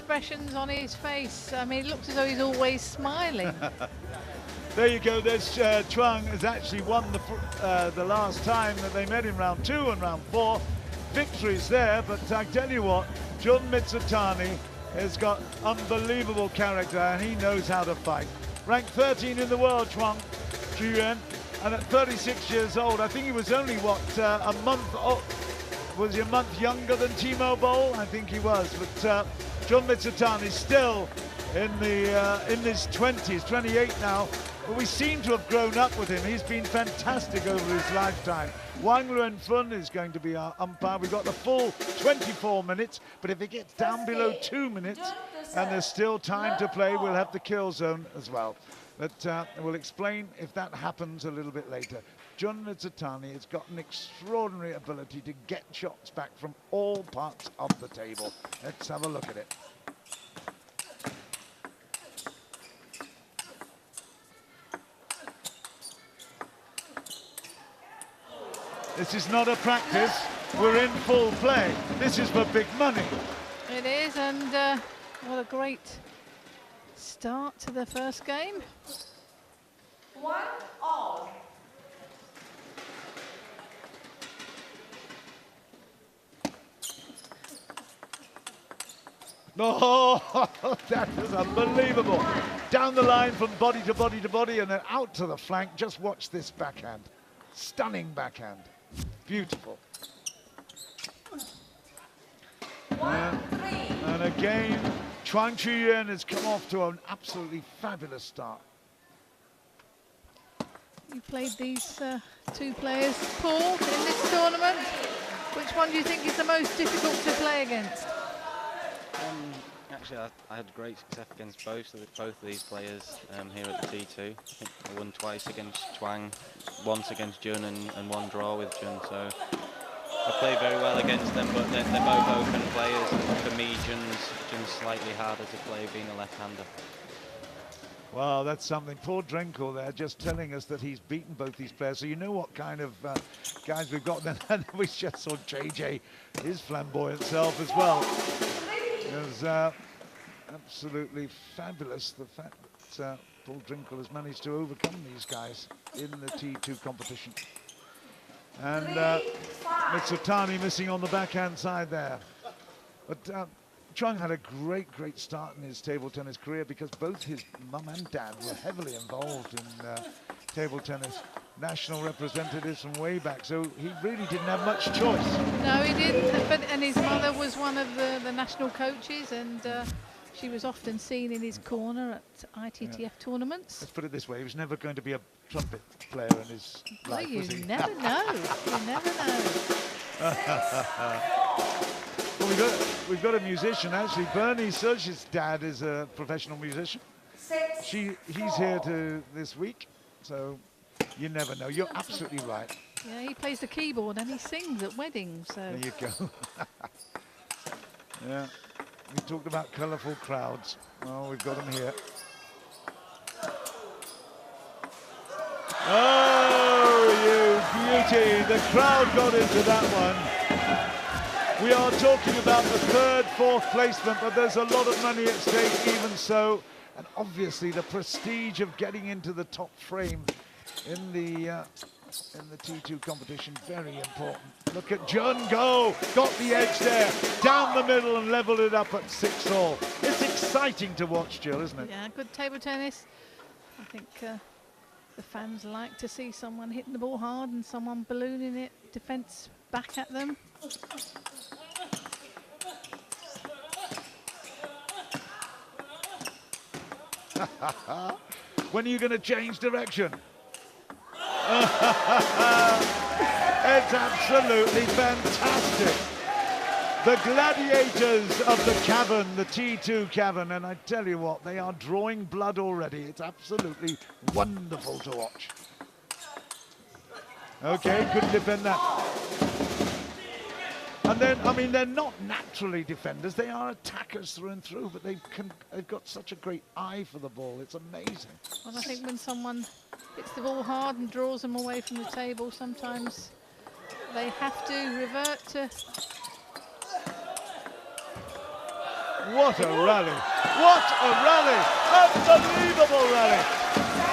expressions on his face. I mean, it looks as though he's always smiling. There you go. There's Chuang has actually won the last time that they met in round 2 and round 4. Victories there, but I tell you what, Jun MIZUTANI has got unbelievable character and he knows how to fight. Ranked 13 in the world, Chuang Chih Yuan, and at 36 years old, I think he was only, what, a month old. Was he a month younger than Timo Boll? I think he was, but Jun MIZUTANI still in his 20s, 28 now. But we seem to have grown up with him. He's been fantastic over his lifetime. Wang Luenfun is going to be our umpire. We've got the full 24 minutes, but if it gets down below 2 minutes and there's still time to play, we'll have the kill zone as well. But we'll explain if that happens a little bit later. Jun MIZUTANI has got an extraordinary ability to get shots back from all parts of the table. Let's have a look at it. This is not a practice, we're in full play. This is for big money. It is, and what a great start to the first game. 1-all. Oh, that is unbelievable. Down the line from body to body to body and then out to the flank. Just watch this backhand. Stunning backhand. Beautiful. And again, Chuang Chih Yuan has come off to an absolutely fabulous start. You played these two players, Paul, in this tournament. Which one do you think is the most difficult to play against? Actually, I had great success against both of these players here at the T2. I think I won twice against Chuang, once against Jun and one draw with Jun. So I played very well against them, but they're both open players. And for me, Jun's slightly harder to play being a left-hander. Wow, that's something. Poor Drenkel there just telling us that he's beaten both these players. So you know what kind of guys we've got. Then we just saw JJ, his flamboyant self as well. It was absolutely fabulous, the fact that Paul Drenkel has managed to overcome these guys in the T2 competition. And MIZUTANI missing on the backhand side there. But Chuang had a great start in his table tennis career because both his mum and dad were heavily involved in table tennis. National representatives from way back, so he really didn't have much choice. No, he didn't, and his mother was one of the national coaches, and she was often seen in his corner at ITTF tournaments. Let's put it this way, he was never going to be a trumpet player in his life, was he? You never know, you never know. Well, we've got a musician, actually. Bernie Such's dad is a professional musician. He's here this week, so you never know. You're absolutely right. Yeah, he plays the keyboard and he sings at weddings. So. There you go. Yeah, we talked about colourful crowds. Well, we've got them here. Oh, you beauty. The crowd got into that one. We are talking about the third, fourth placement, but there's a lot of money at stake even so. And obviously the prestige of getting into the top frame in the T2 competition, very important. Look at Jun go, got the edge there, down the middle and leveled it up at 6-all. It's exciting to watch, Jill, isn't it? Yeah, good table tennis. I think the fans like to see someone hitting the ball hard and someone ballooning it, defence back at them. When are you going to change direction? It's absolutely fantastic. The gladiators of the cavern, the T2 cavern, and I tell you what, they are drawing blood already. It's absolutely wonderful to watch. Okay, couldn't defend that. And then, I mean, they're not naturally defenders. They are attackers through and through, but they've got such a great eye for the ball. It's amazing. Well, I think when someone hits the ball hard and draws them away from the table, sometimes they have to revert to What a rally. What a rally. Unbelievable rally.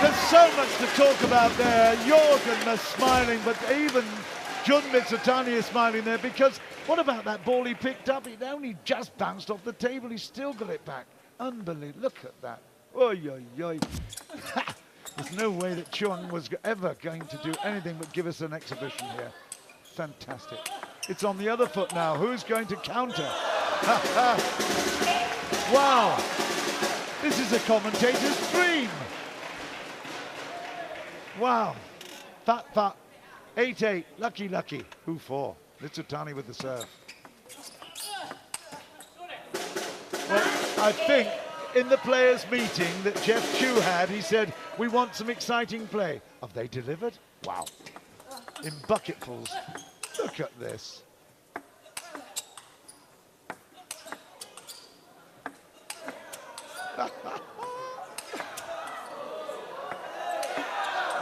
There's so much to talk about there. Jorgen is smiling, but even Jun MIZUTANI is smiling there, because what about that ball he picked up? It only just bounced off the table. He still got it back. Unbelievable. Look at that. Oy, oy, oy. There's no way that Chuang was ever going to do anything but give us an exhibition here. Fantastic. It's on the other foot now. Who's going to counter? Wow. This is a commentator's dream. Wow. Fat, fat. 8-8. Lucky, lucky. Who for? MIZUTANI with the serve. Well, I think in the players' meeting that Jeff Chu had, he said, we want some exciting play. Have they delivered? Wow. In bucketfuls. Look at this.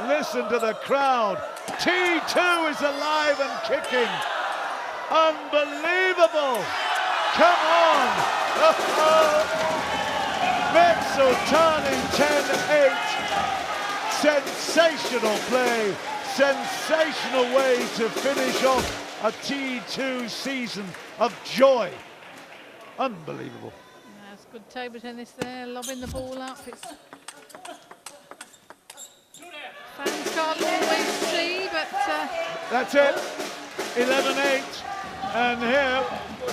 Listen to the crowd. T2 is alive and kicking. Unbelievable. Come on. MIZUTANI 10-8. Sensational play. Sensational way to finish off a T2 season of joy. Unbelievable. That's good table tennis there, lobbing the ball up. Fans can't always see, but... That's it. 11-8. And here,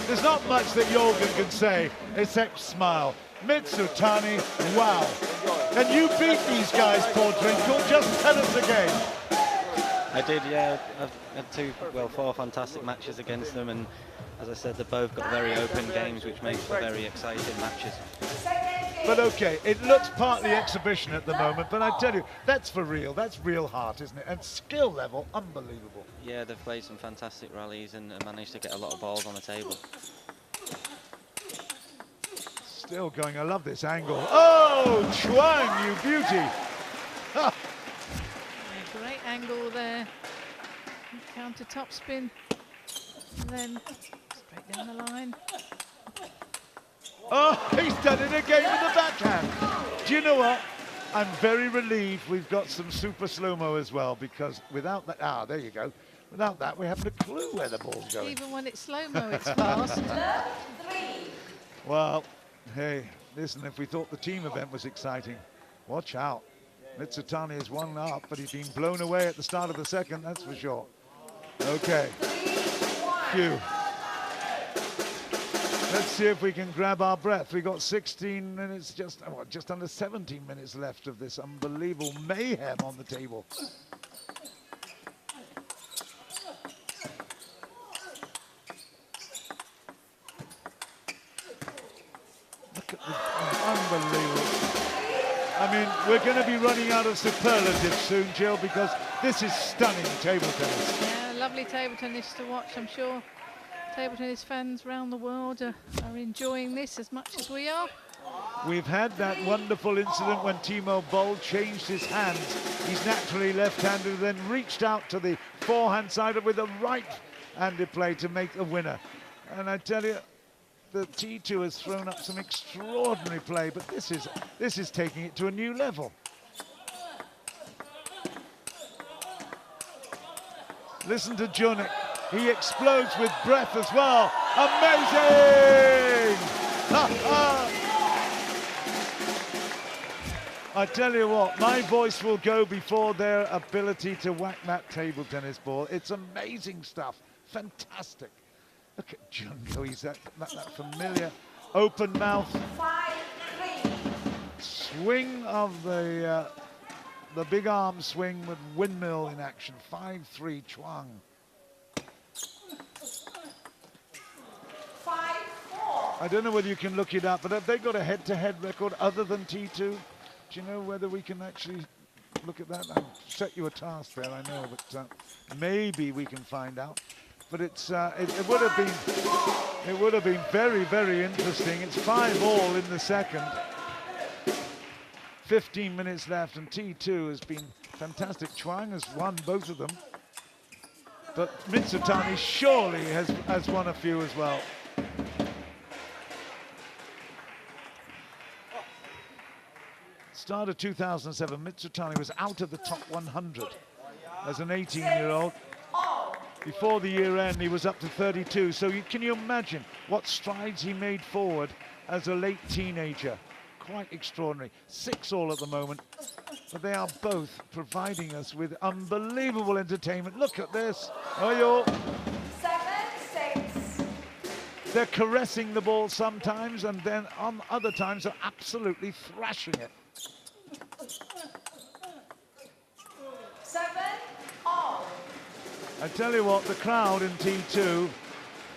there's not much that Jorgen can say, except smile. MIZUTANI, wow. And you beat these guys, Paul Drinkle. Just tell us again. I did, yeah. I've had 4 fantastic matches against them, and as I said, they've both got very open games, which makes for very exciting matches. But okay, it looks partly exhibition at the moment, but I tell you, that's for real. That's real heart, isn't it? And skill level, unbelievable. Yeah, they've played some fantastic rallies and managed to get a lot of balls on the table. Still going, I love this angle. Oh, Chuang, you beauty. Yeah, great angle there. Counter top spin. And then straight down the line. Oh, he's done it again with the backhand. Do you know what? I'm very relieved we've got some super slow-mo as well, because without that, there you go. Without that, we haven't a clue where the ball's going. Even when it's slow-mo, it's fast. Well, hey, listen, if we thought the team event was exciting, watch out. MIZUTANI is 1 up, but he's been blown away at the start of the second, that's for sure. Okay. Phew. Let's see if we can grab our breath. We've got 16 minutes, just under 17 minutes left of this unbelievable mayhem on the table. Look at the unbelievable. I mean, we're going to be running out of superlatives soon, Jill, because this is stunning table tennis. Yeah, lovely table tennis to watch, I'm sure. Table tennis fans around the world are enjoying this as much as we are. We've had that wonderful incident when Timo Boll changed his hands. He's naturally left-handed, then reached out to the forehand side with a right-handed play to make a winner. And I tell you, the T2 has thrown up some extraordinary play, but this is taking it to a new level. Listen to Junik. He explodes with breath as well. Amazing! I tell you what, my voice will go before their ability to whack that table tennis ball. It's amazing stuff. Fantastic. Look at Junko. He's that familiar open mouth swing of the big arm swing with windmill in action. 5-3 Chuang. 5-4. I don't know whether you can look it up, but have they got a head-to-head record other than T2? Do you know whether we can actually look at that? I'll set you a task there, I know, but maybe we can find out. But it would have been very, very interesting. It's 5-all in the second. 15 minutes left, and T2 has been fantastic. Chuang has won both of them, but MIZUTANI surely has won a few as well. Start of 2007, Mizutani was out of the top 100 as an 18-year-old. Before the year end, he was up to 32. So can you imagine what strides he made forward as a late teenager? Quite extraordinary. 6-all at the moment. But they are both providing us with unbelievable entertainment. Look at this. Oh, yo. 7-6. They're caressing the ball sometimes, and then on other times are absolutely thrashing it. 7-all. I tell you what, the crowd in T2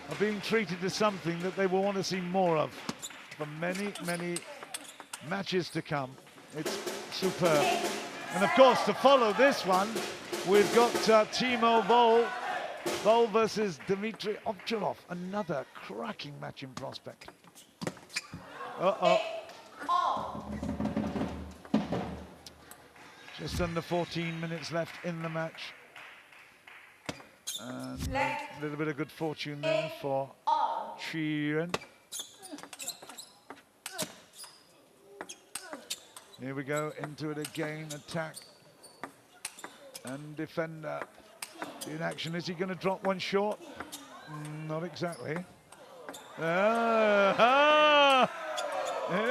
are being treated to something that they will want to see more of for many, many matches to come. It's superb. And of course, to follow this one, we've got Timo Vol versus Dmitry Ovcharov, another cracking match in prospect. Just under 14 minutes left in the match. And a little bit of good fortune there for Chih Yuan. Here we go, into it again, attack and defender in action. Is he going to drop one short? Not exactly. Here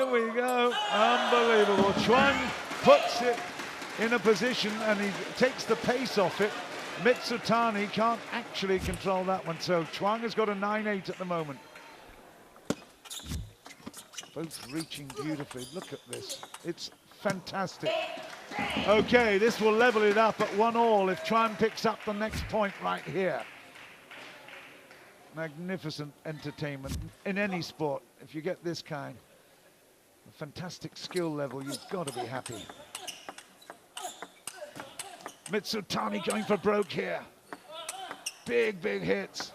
we go, unbelievable. Chuang puts it in a position and he takes the pace off it. Mizutani can't actually control that one, so Chuang has got a 9-8 at the moment. Both reaching beautifully. Look at this. It's fantastic. Okay, this will level it up at 1-all if Chuang picks up the next point right here. Magnificent entertainment in any sport. If you get this kind, a fantastic skill level, you've got to be happy. Mizutani going for broke here. Big, big hits.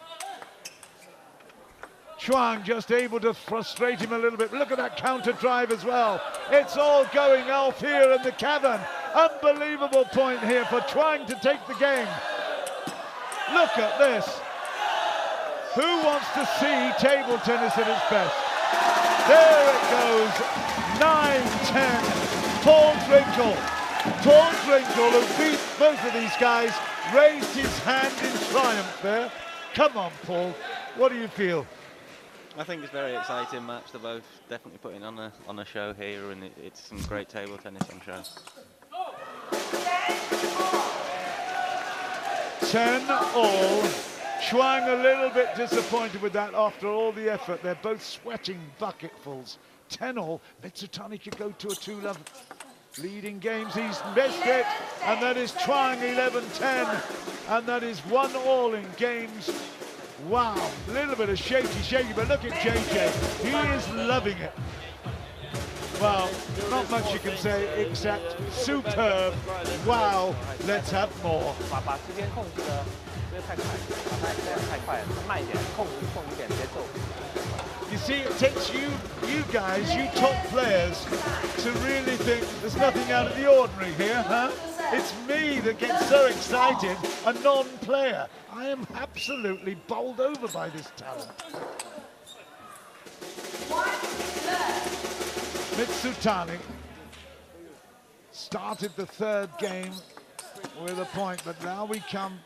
Chuang just able to frustrate him a little bit. Look at that counter drive as well. It's all going off here in the cavern. Unbelievable point here for Chuang to take the game. Look at this. Who wants to see table tennis at its best? There it goes. 9-10. Paul Drinkle. Paul Drinkle, who beat both of these guys, raised his hand in triumph there. Come on, Paul. What do you feel? I think it's a very exciting match. They're both definitely putting on a show here, and it's some great table tennis, I'm sure. 10-all. Chuang a little bit disappointed with that after all the effort. They're both sweating bucketfuls. 10-all. Mizutani could go to a 2-love. Leading games, he's missed it, and that is Chuang 11-10, and that is 1-all in games. Wow, a little bit of shaky, but look at JJ, he is loving it. Well, not much you can say except superb. Wow, let's have more. You see, it takes you guys, you top players, to really think there's nothing out of the ordinary here, huh? It's me that gets so excited, a non-player. I am absolutely bowled over by this talent. Mizutani started the third game with a point, but now we come,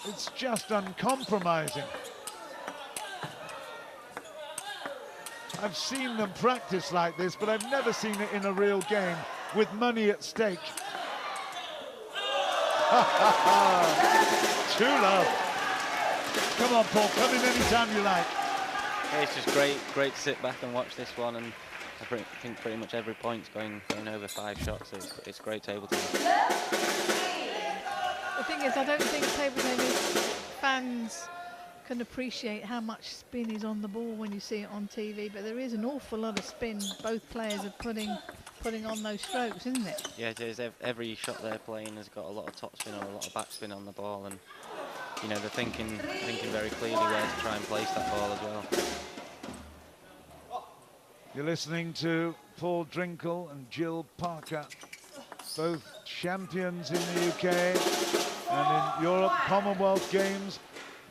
it's just uncompromising. I've seen them practice like this, but I've never seen it in a real game with money at stake. True love. Come on, Paul, come in anytime you like. Yeah, it's just great to sit back and watch this one, and I think pretty much every point's going over 5 shots. It's great table tennis. The thing is, I don't think table tennis fans can appreciate how much spin is on the ball when you see it on TV, but there is an awful lot of spin both players are putting on those strokes, isn't it? Yeah, it is. Every shot they're playing has got a lot of topspin or a lot of backspin on the ball, and you know they're thinking very clearly where to try and place that ball as well. You're listening to Paul Drinkle and Jill Parker, both champions in the UK and in Europe, Commonwealth Games.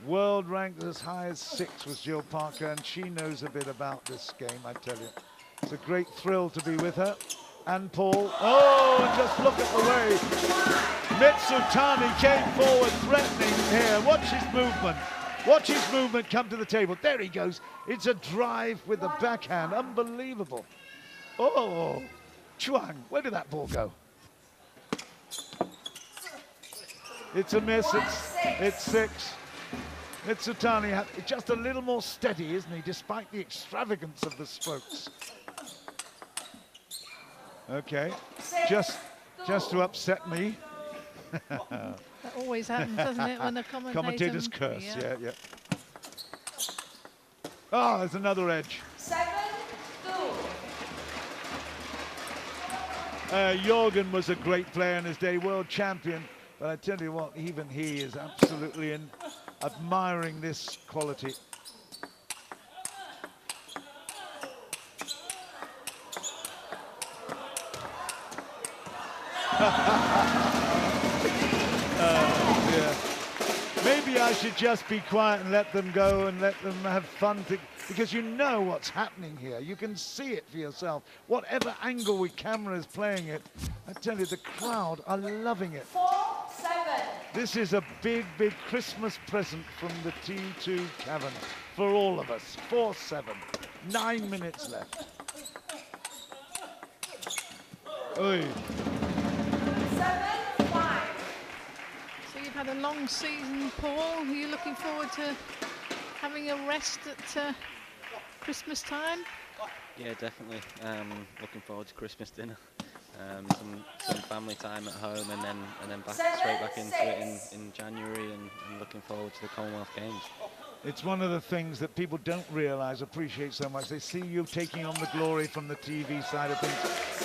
World ranked as high as 6 was Jill Parker, and she knows a bit about this game, I tell you. It's a great thrill to be with her. and Paul. Oh, and just look at the way Mizutani came forward threatening here. Watch his movement. Watch his movement come to the table. There he goes. It's a drive with the backhand. Unbelievable. Oh, Chuang, where did that ball go? It's a miss. It's 6. Mizutani just a little more steady, isn't he, despite the extravagance of the strokes. Okay, just to upset me. That always happens, doesn't it, when the commentators curse. Yeah. Oh, there's another edge. 7-2. Jorgen was a great player in his day, world champion. But I tell you what, even he is absolutely admiring this quality. Yeah. Maybe I should just be quiet and let them go and let them have fun, because you know what's happening here. You can see it for yourself. Whatever angle with camera is playing it, I tell you, the crowd are loving it. 4-7. This is a big, big Christmas present from the T2 Cavern for all of us. 4-7. 9 minutes left. Oy. 7-5. So you've had a long season, Paul. Are you looking forward to having a rest at Christmas time? Yeah, definitely. Looking forward to Christmas dinner. Some family time at home, and then straight back into it in January, and looking forward to the Commonwealth Games. It's one of the things that people don't realize, appreciate so much. They see you taking on the glory from the TV side of things,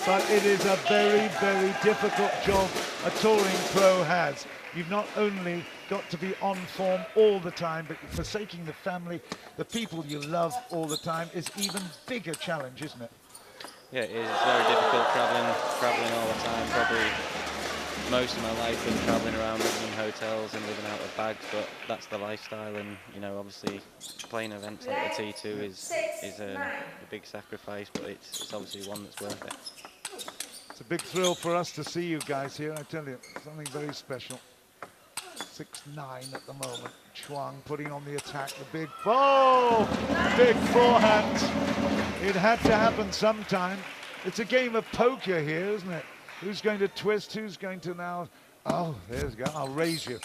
but it is a very, very difficult job a touring pro has. You've not only got to be on form all the time, but forsaking the family, the people you love all the time is even bigger challenge, isn't it? Yeah, it is. It's very difficult traveling all the time. Probably most of my life been traveling around, living in hotels and living out of bags, but that's the lifestyle. And obviously playing events like the T2 is a big sacrifice, but it's obviously one that's worth it. It's a big thrill for us to see you guys here. I tell you, something very special. 6-9 at the moment. Chuang putting on the attack. The big big forehand. It had to happen sometime. It's a game of poker here, isn't it? Who's going to twist? Who's going to now? Oh, there's go. I'll raise you.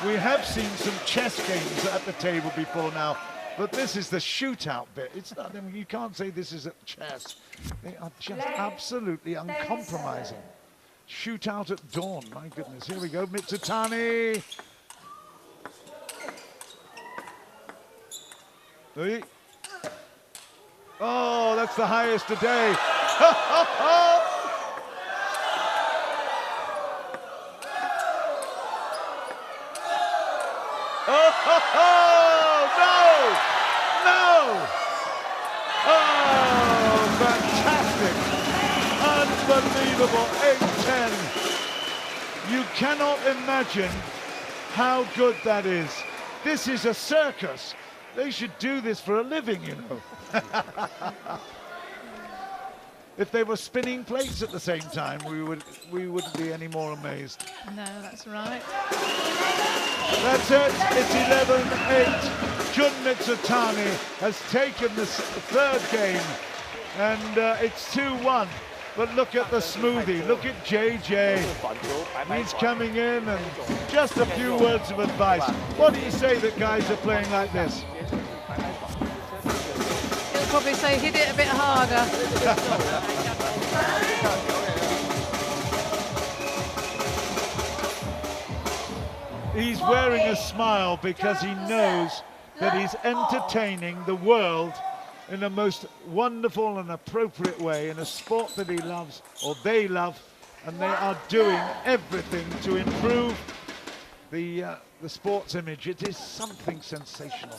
We have seen some chess games at the table before now, but this is the shootout bit. It's not. I mean, you can't say this is at chess. They are just absolutely uncompromising. Shootout at dawn. My goodness. Here we go. Mizutani. Oh, that's the highest today. No! Oh, fantastic. Unbelievable. 8-10. You cannot imagine how good that is. This is a circus. They should do this for a living, you know. If they were spinning plates at the same time, we wouldn't be any more amazed. No, that's right. That's it. It's 11-8. Jun MIZUTANI has taken the third game, and it's 2-1. But look at the smoothie. Look at JJ. He's coming in, and just a few words of advice. What do you say that guys are playing like this? He'll probably say hit it a bit harder. He's wearing a smile because he knows that he's entertaining the world in the most wonderful and appropriate way in a sport that he loves, or they love, and they are doing everything to improve the sports image. It is something sensational.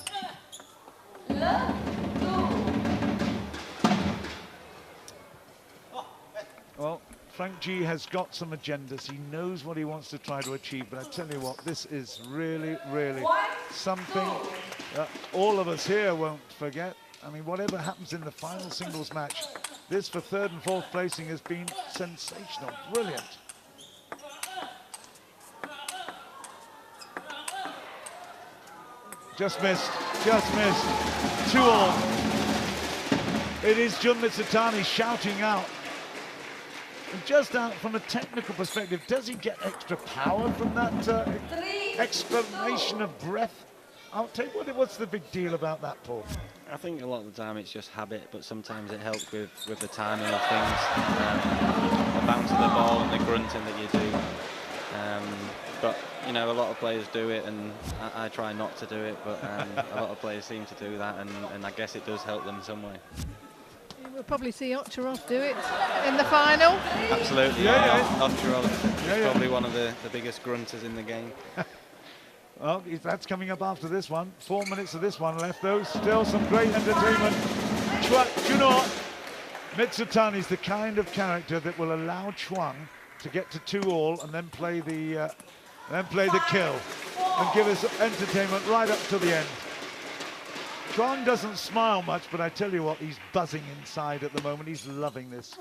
Well, Frank G has got some agendas. He knows what he wants to try to achieve, but I tell you what, this is really, really something all of us here won't forget. I mean, whatever happens in the final singles match, this for third and fourth placing has been sensational, brilliant. Just missed, 2-all. It is Jun MIZUTANI shouting out. And just out from a technical perspective, does he get extra power from that exclamation of breath? I'll tell you what's the big deal about that, Paul? I think a lot of the time it's just habit, but sometimes it helps with the timing of things. The bounce of the ball and the grunting that you do. But, you know, a lot of players do it, and I try not to do it, but a lot of players seem to do that, and I guess it does help them some way. We'll probably see Ochirov do it in the final. Absolutely, yeah. Ochirov is probably one of the biggest grunters in the game. Well, that's coming up after this one. 4 minutes of this one left, though. Still some great entertainment. Jun MIZUTANI is the kind of character that will allow Chuang to get to 2-all and then play the kill and give us entertainment right up to the end. Chuang doesn't smile much, but I tell you what, he's buzzing inside at the moment. He's loving this.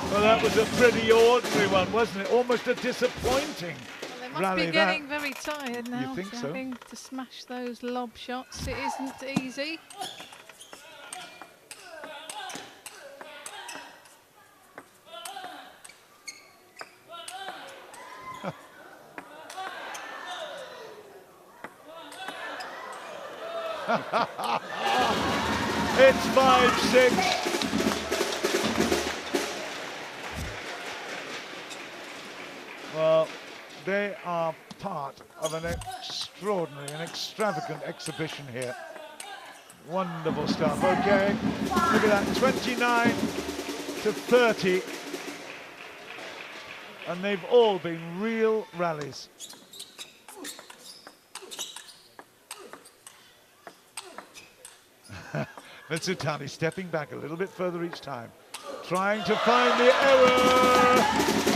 Well, that was a pretty ordinary one, wasn't it? Almost a disappointing well, they must be getting very tired now. You think so? Having to smash those lob shots, it isn't easy. It's 5-6. Well, they are part of an extraordinary and extravagant exhibition here. Wonderful stuff. Okay, look at that, 29-30. And they've all been real rallies. MIZUTANI stepping back a little bit further each time, trying to find the error.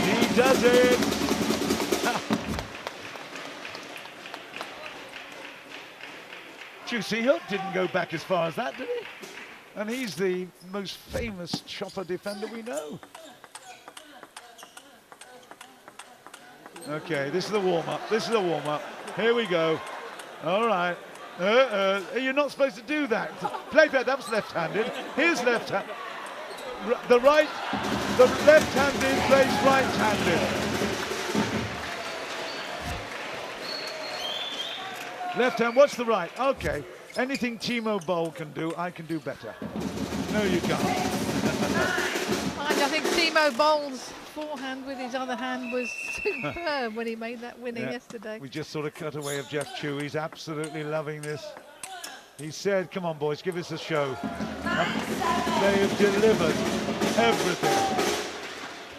He does it. Juicy Hook didn't go back as far as that, did he? And he's the most famous chopper defender we know. Okay, this is the warm-up. This is the warm-up. Here we go. All right. You're not supposed to do that. Play that. That was left-handed. Here's left-hand. The left-handed plays right-handed. Left hand. What's the right? Okay. Anything Timo Boll can do, I can do better. No, you can't. I think Timo Boll's forehand with his other hand was superb when he made that winning yesterday. We just sort of cut away of Jeff Chu. He's absolutely loving this. He said, come on, boys, give us a show. They have delivered everything.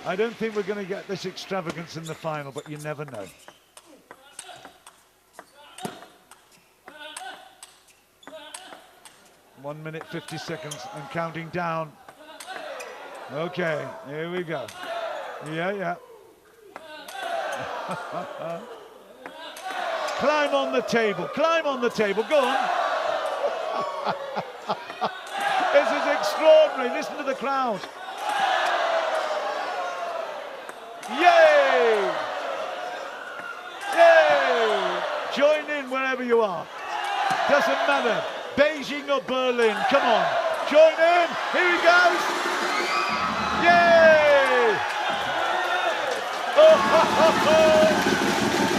I don't think we're going to get this extravagance in the final, but you never know. One minute, 50 seconds and counting down. Okay, here we go. Yeah. Climb on the table, go on. This is extraordinary, listen to the crowd. Yay! Yay! Join in wherever you are. Doesn't matter, Beijing or Berlin, come on. Join in, here he goes. Yay! Oh,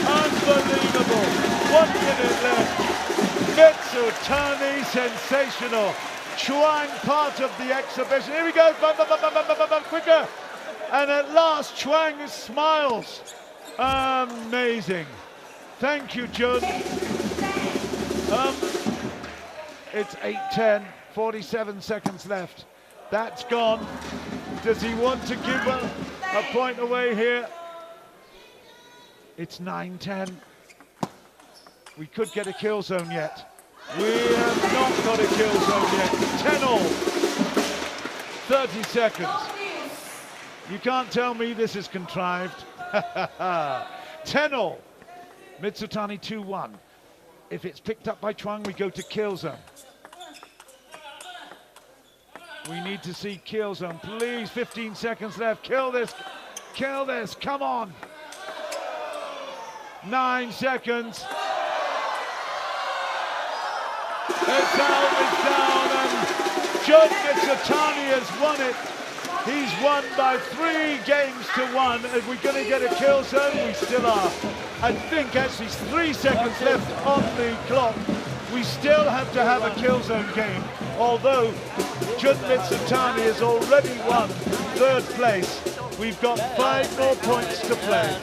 unbelievable. 1 minute left. MIZUTANI, sensational. Chuang, part of the exhibition. Here we go. Quicker. And at last, Chuang smiles. Amazing. Thank you, Jun. It's 8-10, 47 seconds left. That's gone. Does he want to give a point away here? It's 9-10. We could get a kill zone yet. We have not got a kill zone yet. 10-all. 30 seconds. You can't tell me this is contrived. 10-all. Mizutani 2-1. If it's picked up by Chuang, we go to kill zone. We need to see kill zone. Please, 15 seconds left. Kill this. Kill this. Come on. 9 seconds. It's out, it's down, and Jun MIZUTANI has won it. He's won by 3 games to 1. Are we going to get a kill zone? We still are. I think actually 3 seconds left on the clock. We still have to have a kill zone game, although Jun MIZUTANI has already won 3rd place. We've got 5 more points to play.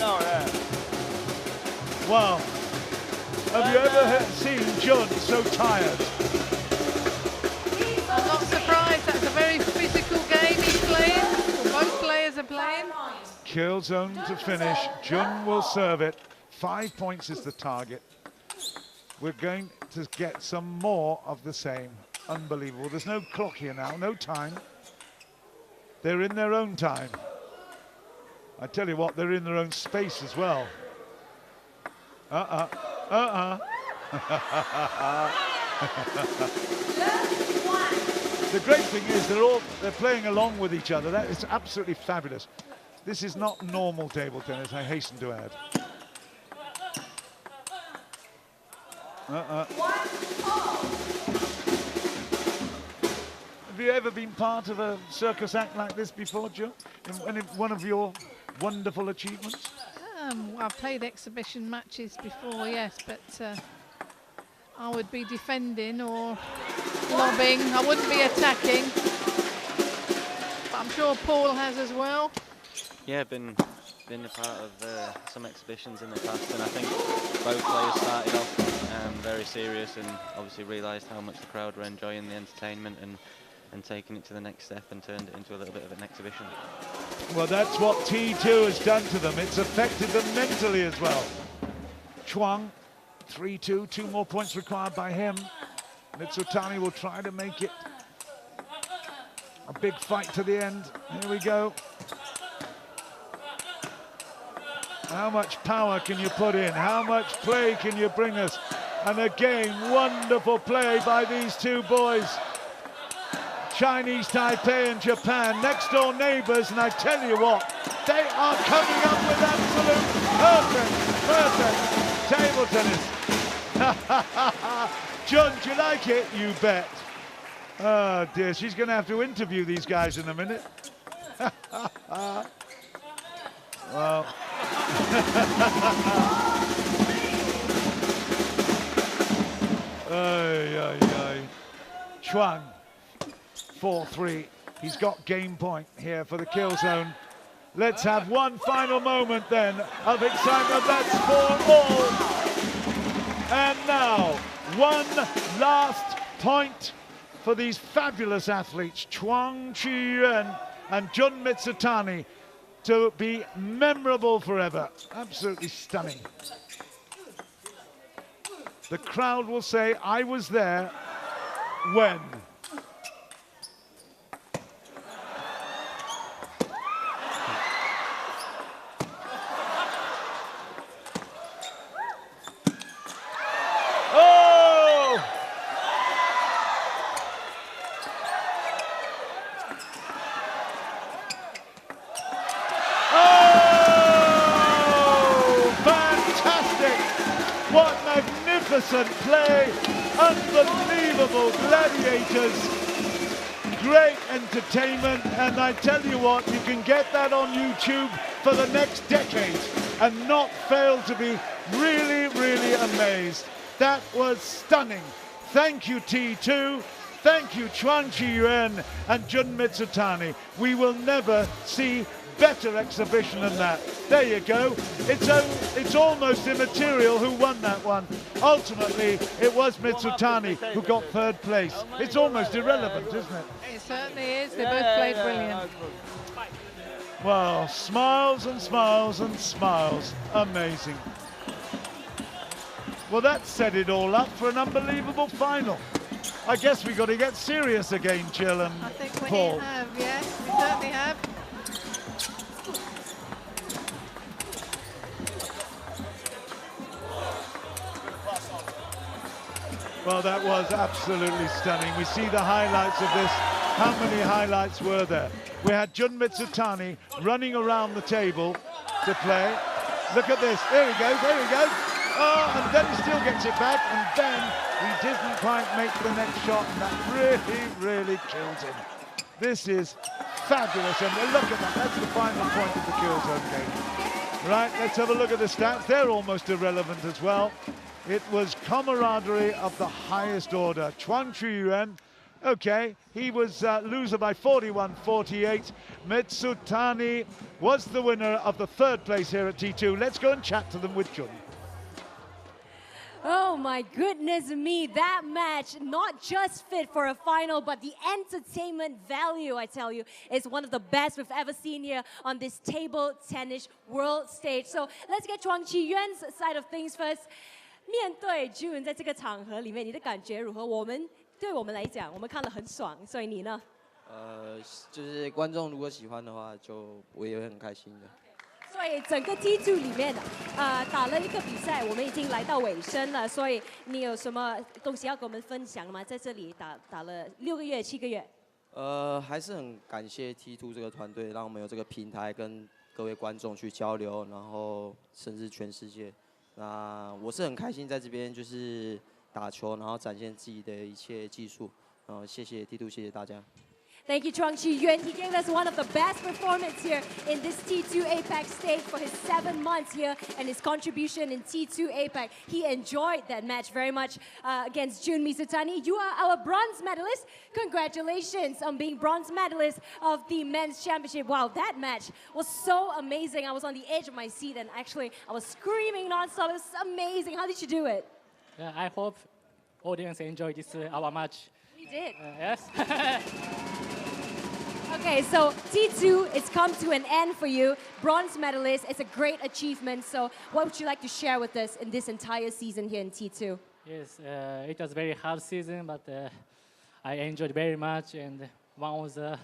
Wow. Have you ever seen Jun so tired? I'm not surprised. That's a very physical game he's playing. Well, both players are playing. Kill zone to finish. Jun will serve it. 5 points is the target. We're going to get some more of the same. Unbelievable. There's no clock here now, no time. They're in their own time. I tell you what, they're in their own space as well. The great thing is they're playing along with each other. That is absolutely fabulous. This is not normal table tennis, I hasten to add. Have you ever been part of a circus act like this before, Jun? In one of your wonderful achievements? I've played exhibition matches before, yes, but I would be defending or lobbing. I wouldn't be attacking. But I'm sure Paul has as well. Yeah, been a part of some exhibitions in the past, and I think both players started off very serious and obviously realised how much the crowd were enjoying the entertainment and taking it to the next step and turned it into a little bit of an exhibition. Well, that's what T2 has done to them. It's affected them mentally as well. Chuang, 3-2, 2 more points required by him. MIZUTANI will try to make it a big fight to the end. Here we go. How much power can you put in? How much play can you bring us? And again, wonderful play by these 2 boys. Chinese Taipei and Japan, next door neighbors, and I tell you what, they are coming up with absolute perfect table tennis. Jun, do you like it? You bet. Oh dear, she's going to have to interview these guys in a minute. Well. Chuang, 4-3. He's got game point here for the kill zone. Let's have one final moment then of excitement. That's 4-all. And now, one last point for these fabulous athletes, Chuang Chih Yuan and Jun MIZUTANI, to be memorable forever. Absolutely stunning. The crowd will say, I was there when. Play, unbelievable gladiators, great entertainment, and I tell you what, you can get that on YouTube for the next decade and not fail to be really, really amazed. That was stunning. Thank you, T2. Thank you, Chuang Chih Yuan and Jun MIZUTANI. We will never see better exhibition than that. There you go. It's almost immaterial who won that one. Ultimately, it was MIZUTANI who got 3rd place. It's almost irrelevant, isn't it? It certainly is. They both played brilliant. Well, smiles and smiles and smiles. Amazing. Well, that set it all up for an unbelievable final. I guess we've got to get serious again, Jill and I think we Paul. have, yes, we certainly have. Well, that was absolutely stunning. We see the highlights of this. How many highlights were there? We had Jun MIZUTANI running around the table to play. Look at this. There he goes, there he goes. Oh, and then he still gets it back, and then he didn't quite make the next shot, and that really killed him. This is fabulous, and look at that. That's the final point of the Killzone game. Right, let's have a look at the stats. They're almost irrelevant as well. It was camaraderie of the highest order. Chuang Chih Yuan, okay, he was loser by 41-48. MIZUTANI was the winner of the third place here at T2. Let's go and chat to them with Jun. Oh my goodness me, that match not just fit for a final, but the entertainment value, I tell you, is one of the best we've ever seen here on this table tennis world stage. So let's get Chuang Chih Yuan's side of things first. 面对 Jun 在这个场合里面，你的感觉如何？对我们来讲，我们看得很爽，所以你呢？就是观众如果喜欢的话，我也会很开心的。所以整个 T2 里面，打了一个比赛，我们已经来到尾声了。所以你有什么东西要跟我们分享吗？在这里打了6个月、7个月。还是很感谢 T2 这个团队，让我们有这个平台跟各位观众去交流，然后甚至全世界。那我是很开心在这边就是打球，然后展现自己的一切技术。谢谢 T2， 谢谢大家。Thank you, Chuang Chih Yuan. He gave us one of the best performances here in this T2 APAC stage for his 7 months here and his contribution in T2 APAC. He enjoyed that match very much against Jun MIZUTANI. You are our bronze medalist. Congratulations on being bronze medalist of the men's championship. Wow, that match was so amazing. I was on the edge of my seat and actually I was screaming nonstop. It was amazing. How did you do it? Yeah, I hope audience enjoy this our match. We did. Yes. Okay, so T2, it's come to an end for you. Bronze medalist, it's a great achievement. So what would you like to share with us in this entire season here in T2? Yes, it was a very hard season, but I enjoyed very much, and one was the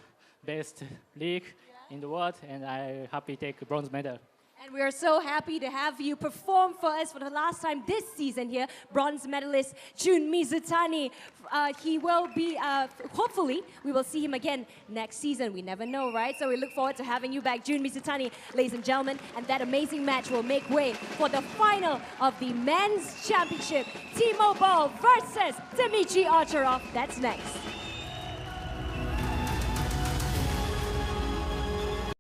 best league in the world, and I'm happy to take a bronze medal. And we are so happy to have you perform for us for the last time this season here, bronze medalist Jun MIZUTANI. He will be, hopefully, we will see him again next season. We never know, right? So we look forward to having you back, Jun MIZUTANI, ladies and gentlemen. And that amazing match will make way for the final of the men's championship. T-Mobile versus Dmitry Archerov. That's next.